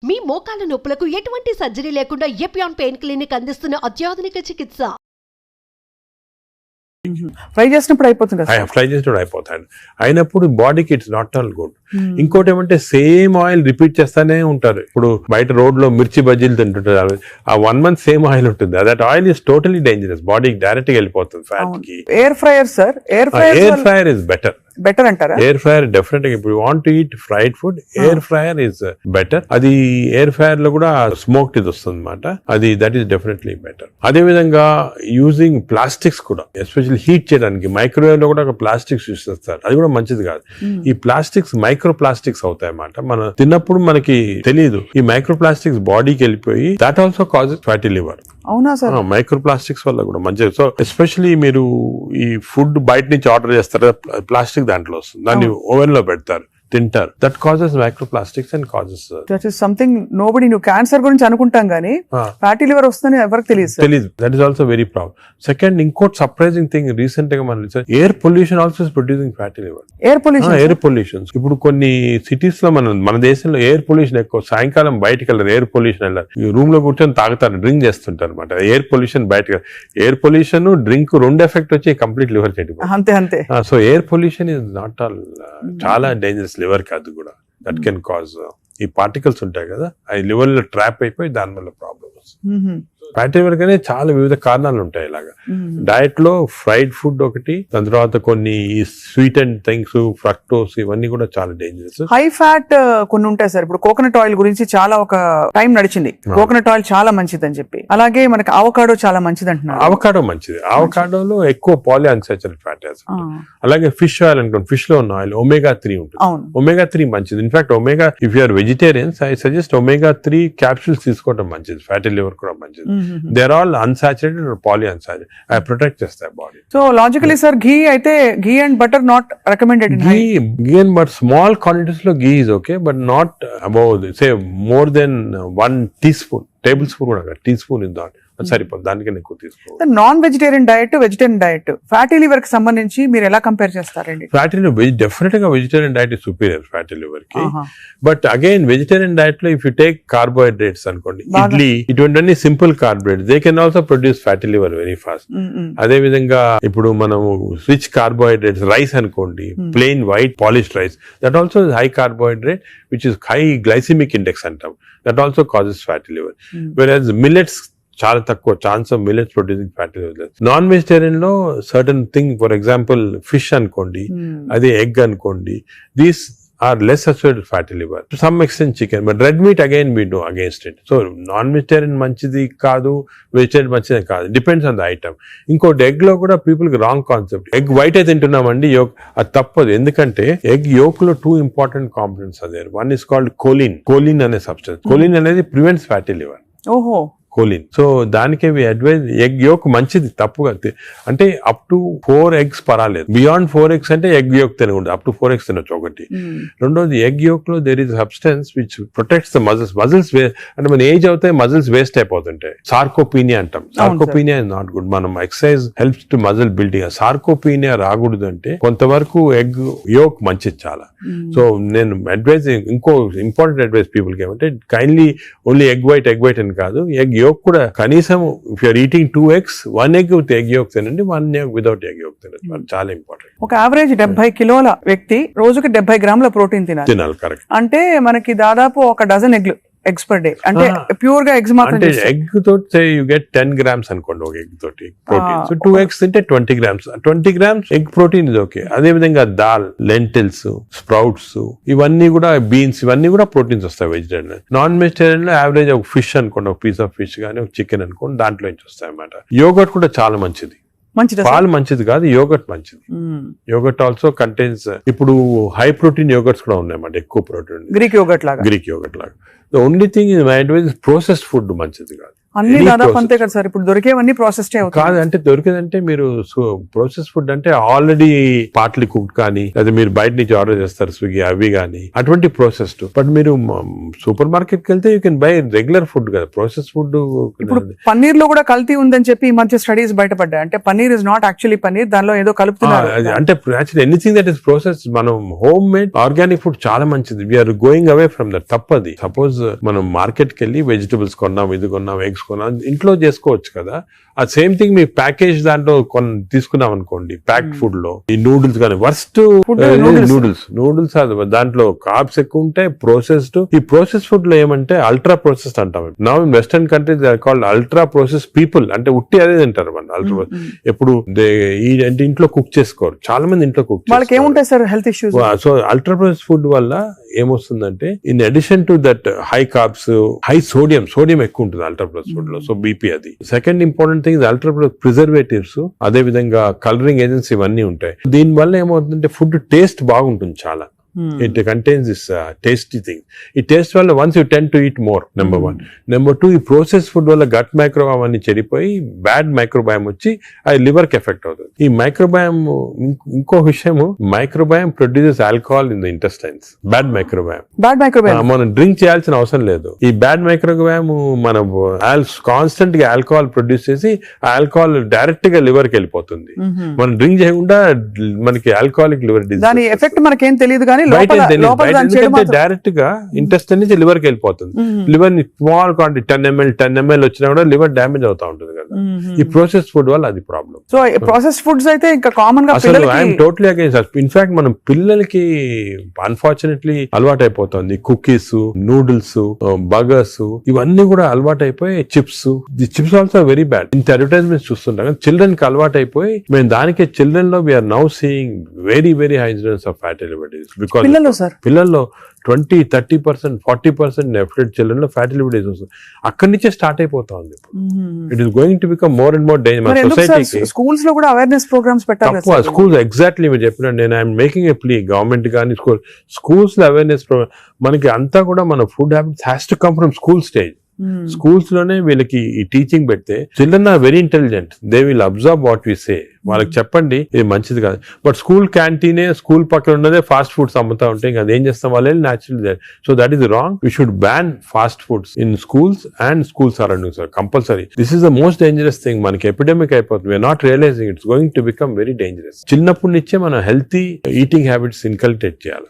మీ మోకాల నొప్పులకు ఎటువంటి సర్జరీ లేకుండా ఎపియాన్ పెయిన్ క్లినిక్ అందిస్తున్న అత్యాధునిక చికిత్స. ఫ్రై చేసినప్పుడు అయిపోతుంది కదా? ఫ్రై చేసినప్పుడు అయిపోతాయి. అయినప్పుడు బాడీకి ఇట్స్ నాట్ ఆల్ గుడ్. ఇంకోటి ఏమంటే సేమ్ ఆయిల్ రిపీట్ చేస్తానే ఉంటారు. ఇప్పుడు బయట రోడ్ లో మిర్చి బజ్జీలు తింటుంటారు, ఆ 1 month సేమ్ ఆయిల్ ఉంటుంది. That oil is totally dangerous, బాడీకి డైరెక్ట్ గా వెళ్ళిపోతుంది ఫ్యాట్ కి. Air fryer sir, air fryer is better అంటారా? ఎయిర్ ఫ్రైయర్ డెఫినెట్ గా ఇప్పుడు want to eat fried food, air fryer is better. అది ఎయిర్ ఫ్రైయర్ లో కూడా స్మోక్డ్ ఇది వస్తుంది అనమాట. అది దట్ ఈస్ డెఫినెట్లీ బెటర్. అదే విధంగా యూజింగ్ ప్లాస్టిక్స్ కూడా, ఎస్పెషల్లీ హీట్ చేయడానికి మైక్రోవేవ్ లో కూడా ఒక ప్లాస్టిక్స్ యూస్ చేస్తారు. అది కూడా మంచిది కాదు. ఈ ప్లాస్టిక్స్ మైక్రో ప్లాస్టిక్స్ అవుతాయి అన్నమాట. మనం తిన్నప్పుడు మనకి తెలియదు. ఈ మైక్రో ప్లాస్టిక్స్ బాడీకి వెళ్ళిపోయి that also causes fatty liver. అవునా సార్? మైక్రో ప్లాస్టిక్స్ వల్ల కూడా మంచిది. సో ఎస్పెషల్లీ మీరు ఈ ఫుడ్ బయట నుంచి ఆర్డర్ చేస్తారు, ప్లాస్టిక్ దాంట్లో వస్తుంది, దాన్ని ఓవెన్ లో పెడతారు, తింటారు. That causes microplastics and causes that is something nobody. నువ్వు క్యాన్సర్ గురించి అనుకుంటాం గానీ ఫ్యాటీ లివర్ వస్తుందని ఎవరికి తెలియదు. That is also very problem. Second, ఇంకోటి సర్ప్రైజింగ్ థింగ్, రీసెంట్ గా మనం air pollution also is producing fatty liver. Air pollution ఇప్పుడు కొన్ని సిటీస్ లో మన దేశంలో ఎయిర్ పొల్యూషన్ ఎక్కువ. సాయంకాలం బయటకు వెళ్ళారు, ఎయిర్ పొల్యూషన్ వెళ్ళారు, రూమ్ లో కూర్చొని తాగుతారు, డ్రింక్ చేస్తుంటారు అనమాట. ఎయిర్ పొల్యూషన్ బయటకు, ఎయిర్ పొల్యూషన్ డ్రింక్ రెండు ఎఫెక్ట్ వచ్చి కంప్లీట్ లివర్ చెడిపోతుంది. అంతే. So air pollution is not all, చాలా డేంజరస్ లివర్ కి. అది కూడా దట్ కెన్ కాజ్, ఈ పార్టికల్స్ ఉంటాయి కదా, అవి లివర్ లో ట్రాప్ అయిపోయి దాని వల్ల ప్రాబ్లమ్ వస్తుంది. ఫ్యాటీ లివర్ కానీ చాలా వివిధ కారణాలు ఉంటాయి. ఇలాగా డయట్ లో ఫ్రైడ్ ఫుడ్ ఒకటి, దాని తర్వాత కొన్ని స్వీట్ అండ్ థింగ్స్, ఫ్రక్టోస్, ఇవన్నీ కూడా చాలా డేంజరస్. హై ఫ్యాట్ కొన్ని ఉంటాయి సార్. ఇప్పుడు కోకోనట్ ఆయిల్ గురించి చాలా ఒక టైం నడిచింది, కోకోనట్ ఆయిల్ చాలా మంచిది అని చెప్పి. అలాగే మనకి అవకాడో చాలా మంచిది అంటున్నారు. అవకాడో మంచిది. అవకాడోలో ఎక్కువ పాలిఅన్సాచురేటెడ్ ఫ్యాటీ యాసిడ్. అలాగే ఫిష్ ఆయిల్ అనుకోండి, ఫిష్ లో ఉన్న ఆయిల్ ఒమేగా 3 ఉంటుంది. ఒమేగా 3 మంచిది. In fact omega, if you are vegetarians, I suggest omega 3 capsules తీసుకోవడం మంచిది. ఫ్యాటీ లివర్ కూడా మంచిది. They are all unsaturated or polyunsaturated. అవి ప్రొటెక్ట్ చేస్తాయి body. So logically sir, ghee అయితే ghee and butter not recommended. Ghee and but small quantities లో ghee is okay, but not above say more than 1 teaspoon, table spoon కూడా tea spoon is not సరిపోతుంది. దానికన్నా ఎక్కువ తీసుకోవాలి. Non vegetarian diet, vegetarian diet, fatty liver కి సంబంధించి మీరు ఎలా కంపేర్ చేస్తారండి? ఫ్యాటీ లివర్ డెఫినెట్ గా vegetarian diet is superior fatty liver కి. బట్ అగైన్ వెజిటేరియన్ డయట్ లో ఇఫ్ యూ టేక్ కార్బోహైడ్రేట్స్ అనుకోండి, ఇడ్లీ, ఇటువంటి simple carbohydrates, they can also produce fatty liver very fast. అదే విధంగా ఇప్పుడు మనము రిచ్ కార్బోహైడ్రేట్స్, రైస్ అనుకోండి, plain white polished rice, that also high carbohydrate which is high glycemic index అంటాం. That also causes fatty liver. Whereas millets చాలా తక్కువ chance of millets producing fatty liver. Non vegetarian లో certain thing, for example fish అనుకోండి, అదే egg అనుకోండి, these are less associated fatty liver. To some extent chicken, but red meat again we do against it. So non-vegetarian manchidi kaadu, vegetarian manchidi kaadu. Depends on the item. Inkoti egg lo kuda people ki wrong concept. Egg white అయితే తింటున్నామండి, yolk అది తప్పదు. ఎందుకంటే egg yolk లో 2 important components are there. One is called choline. Choline అనే substance. Choline అనేది prevents fatty liver. ఓహో, choline. So దానికే advise, egg yolk మంచిది, తప్పుగా అంటే అప్ టు 4 eggs పర్వాలేదు. బియాండ్ 4 eggs అంటే ఎగ్ యోక్ తినకూడదు. అప్ టు 4 eggs తినొచ్చు ఒకటి. రెండోది, ఎగ్ యోక్ లో there is substance which protects the muscles. Muscles అంటే మన ఏజ్ అవుతాయి, మజిల్స్ వేస్ట్ అయిపోతుంటాయి. సార్కోపీనియా అంటాం. Sarcopenia is not good. మనం exercise helps to muscle building. Sarcopenia రాకూడదు అంటే కొంతవరకు ఎగ్ యోక్ మంచిది చాలా. సో నేను అడ్వైజ్, ఇంకో ఇంపార్టెంట్ అడ్వైజ్ పీపుల్ కి ఏమంటే, కైండ్లీ ఓన్లీ ఎగ్ వైట్ అని కాదు, ఎగ్ యోక్ కూడా కనీసం if you're eating 2 eggs, 1 egg with egg yolk తినండి, 1 egg వితౌట్ ఎగ్ యోక్ తినండి. చాలా ఇంపార్టెంట్. ఒక యావరేజ్ 70 కిలోల వ్యక్తి రోజుకి 70 గ్రాముల ప్రోటీన్ తినాలి. కరెక్ట్. అంటే మనకి దాదాపు 1 డజన్ eggs per day. అంటే ప్యూర్ గా ఎగ్స్ మాత్రం. అంటే ఎగ్ తోటి యు గెట్ 10 grams అనుకోండి ఒక ఎగ్ తోటి ప్రోటీన్. సో 2 eggs తింటే 20 grams. 20 grams ఎగ్ ప్రోటీన్ ఇది ఓకే. అదే విధంగా దాల్, లెంటిల్స్, స్ప్రౌట్స్, ఇవన్నీ కూడా, బీన్స్, ఇవన్నీ కూడా ప్రోటీన్స్ వస్తాయి వెజిటేరియన్. నాన్ వెజిటేరియన్ లో యావరేజ్ ఒక ఫిష్ అనుకోండి, ఒక పీస్ ఆఫ్ ఫిష్ కానీ ఒక చికెన్ అనుకోండి, దాంట్లో నుంచి వస్తాయి అన్నమాట. యోగర్ట్ కూడా చాలా మంచిది. పాలు మంచిది కాదు, యోగర్ట్ మంచిది. యోగర్ట్ ఆల్సో కంటైన్స్, ఇప్పుడు హై ప్రోటీన్ యోగర్ట్స్ కూడా ఉన్నాయన్నమాట, ఎక్కువ ప్రోటీన్. గ్రీక్ యోగర్ట్ లాగా. The only thing is my advice, processed food మంచిది కాదు. అన్ని Any దాదాపు process. అంతే కదా సార్, ఇప్పుడు దొరికేవన్నీ ప్రాసెస్డ్ అవుతాయి. కాదు అంటే దొరికేదంటే మీరు ప్రాసెస్ ఫుడ్ అంటే ఆల్రెడీ పార్ట్లీ కుక్డ్ కానీ లేదా మీరు బయట నుంచి ఆర్డర్ చేస్తారు స్విగ్గీ అవి కానీ అటువంటి ప్రాసెస్డ్. బట్ మీరు సూపర్ మార్కెట్ కి వెళ్తే you can buy regular food కదా, ప్రాసెస్ ఫుడ్. ఇప్పుడు పన్నీర్ లో కూడా కల్తీ ఉందని చెప్పి ఈ మధ్య స్టడీస్ బయటపడ్డాయి. అంటే paneer is not actually paneer, దానిలో ఏదో కలుపుతున్నారు. అంటే actually anything that is process, మనం హోమ్ మేడ్ ఆర్గానిక్ ఫుడ్ చాలా మంచిది. We're going away from that. తప్పది. సపోజ్ మనం మార్కెట్ కి వెళ్ళి వెజిటబుల్స్ కొన్నాం, ఇది కొన్నాం, ఎగ్స్ కొన్నాం, ఇంట్లో చేసుకోవచ్చు కదా. ఆ సేమ్ థింగ్ మీ ప్యాకేజ్ దాంట్లో తీసుకున్నాం అనుకోండి, ప్యాక్డ్ ఫుడ్ లో ఈ నూడిల్స్ కానీ వర్స్ట్ నూడిల్స్ దాంట్లో కార్బ్స్ ఎక్కువ ఉంటాయి, ప్రాసెస్డ్. ఈ ప్రాసెస్ ఫుడ్ లో ఏమంటే అల్ట్రా ప్రాసెస్డ్ అంటాం. Now in western countries they are called ultra process people. అంటే ఉట్టి అదే తింటారు మన అల్ట్రా. ఎప్పుడు అంటే ఇంట్లో కుక్ చేసుకోరు చాలా మంది, ఇంట్లో కుక్ వాళ్ళకి ఏముంటాయి sir health issues. So ultra process food వల్ల ఏమొస్తుందంటే in addition to that high carbs, high sodium ఎక్కువ ఉంటుంది అల్ట్రా ప్రాసెస్ ఫుడ్ లో. సో బీపీ అది. Second important thing ultra preservatives, అదే విధంగా కలరింగ్ ఏజెంట్స్ ఇవన్నీ ఉంటాయి. దీని వల్ల ఏమవుతుందంటే ఫుడ్ టేస్ట్ బాగుంటుంది చాలా. It contains this tasty thing. ఈ టేస్ట్ వల్ల once you tend to eat more, number 1. Number 2, ఈ ప్రాసెస్ ఫుడ్ వల్ల గట్ మైక్రోబయామ్ అన్ని చెడిపోయి బ్యాడ్ మైక్రోబయామ్ వచ్చి అది లివర్ కి ఎఫెక్ట్ అవుతుంది. ఈ మైక్రోబయామ్ ఇంకో విషయము, microbiome produces alcohol in the intestines. Bad microbiome మనం డ్రింక్ చేయాల్సిన అవసరం లేదు. ఈ బ్యాడ్ మైక్రోబయామ్ మనం కాన్స్టెంట్ గా ఆల్కహాల్ ప్రొడ్యూస్ చేసి ఆల్కహాల్ డైరెక్ట్ గా లివర్ కి వెళ్ళిపోతుంది. మనం డ్రింక్ చేయకుండా మనకి ఆల్కహాలిక్ లివర్ డిసీజ్, దాని ఎఫెక్ట్ మనకేం తెలియదు కానీ డైరెక్ట్ గా ఇంటెస్టైన్ నుంచి లివర్ కి వెళ్ళిపోతుంది. లివర్ ని స్మాల్ క్వాంటిటీ 10 ml వచ్చినా కూడా లివర్ డ్యామేజ్ అవుతా ఉంటుంది కదా. ఈ ప్రాసెస్ ఫుడ్ వల్ల అది ప్రాబ్లం. సో ప్రాసెస్ ఫుడ్స్ అయితే ఇంకా కామన్ గా ఐఎమ్ టోటలీ అగైన్స్. ఇన్ఫాక్ట్ మనం పిల్లలకి అన్ఫార్చునేట్లీ అలవాటు అయిపోతుంది. కుకీస్, నూడిల్స్, బర్గర్స్ ఇవన్నీ కూడా అలవాటు అయిపోయి, చిప్స్ ఆల్సో వెరీ బ్యాడ్. ఇంత అడ్వర్టైజ్మెంట్స్ చూస్తుంటాం. చిల్డ్రన్ కి అలవాటు అయిపోయి మేము దానికి చిల్డ్రన్ లో we're now seeing very high incidence of fatty liver disease. Because పిల్లల్లో 20-30%, 40% డెఫినెట్ చిల్డ్రన్ లో ఫ్యాటీ లివర్ డిసీజ్ వస్తుంది. అక్కడి నుంచే స్టార్ట్ అయిపోతా ఉంది. It is going to become more and more danger. సొసైటీకి స్కూల్స్ లో కూడా అవేర్నెస్ ప్రోగ్రామ్స్ పెట్టాలి. స్కూల్స్ ఎగ్జాక్ట్లీ మీరు చెప్పిన, నేను I'm making a plea government కానీ స్కూల్స్ లో అవేర్నెస్ ప్రోగ్రామ్. మనకి అంతా కూడా మన food habits has to come from school stage. Schools లోనే వీళ్ళకి ఈ టీచింగ్ పెడితే children are very intelligent, they will observe what we say. వాళ్ళకి చెప్పండి ఇది మంచిది కాదు. బట్ స్కూల్ క్యాంటీనే, స్కూల్ పక్కన ఉన్నదే ఫాస్ట్ ఫుడ్స్ అమ్ముతా ఉంటే ఇంకా అదేం చేస్తాం వాళ్ళు natural. So that is wrong. We should ban fast foods in schools and school surroundings compulsory. This is the most dangerous thing. మనకి ఎపిడమిక్ అయిపోతుంది. We're not realizing it's going to become very dangerous. చిన్నప్పటి నుంచే మనం healthy eating habits inculcate చేయాలి.